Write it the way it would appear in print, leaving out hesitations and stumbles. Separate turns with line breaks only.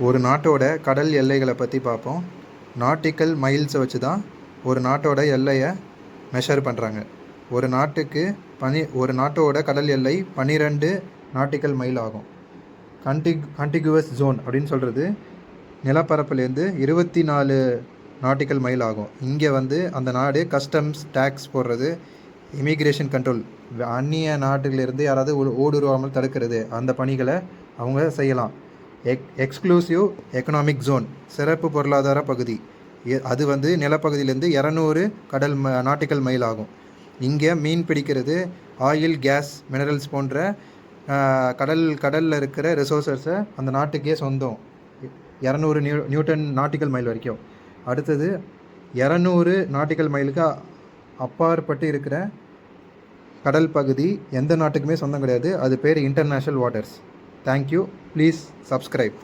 ஒரு நாட்டோட கடல் எல்லைகளை பற்றி பார்ப்போம். நாட்டிக்கல் மைல்ஸை வச்சு தான் ஒரு நாட்டோட எல்லையை மெஷர் பண்ணுறாங்க. ஒரு நாட்டோட கடல் எல்லை 12 நாட்டிக்கல் மைல் ஆகும். கண்டிகுவஸ் ஜோன் அப்படின்னு சொல்கிறது நிலப்பரப்புலேருந்து 24 நாட்டிக்கல் மைல் ஆகும். இங்கே அந்த நாடு கஸ்டம்ஸ் டேக்ஸ் போடுறது, இமிக்ரேஷன் கண்ட்ரோல், அந்நிய நாட்டிலிருந்து யாராவது ஊடுருவாமல் தடுக்கிறது, அந்த பணிகளை அவங்க செய்யலாம். எக்ஸ்க்ளூசிவ் எக்கனாமிக் ஜோன் சிறப்பு பொருளாதார பகுதி, அது நிலப்பகுதியிலேருந்து 200 நாட்டிக்கல் மைல் ஆகும். இங்கே மீன் பிடிக்கிறது, ஆயில், கேஸ், மினரல்ஸ் போன்ற கடலில் இருக்கிற ரிசோர்ஸஸை அந்த நாட்டுக்கே சொந்தம். 200 நியூட்டன் நாட்டிக்கல் மைல் வரைக்கும். அடுத்தது 200 நாட்டிக்கல் மைலுக்கு அப்பாற்பட்டு இருக்கிற கடல் பகுதி எந்த நாட்டுக்குமே சொந்தம் கிடையாது. அது பேர் international waters. Thank you. Please subscribe.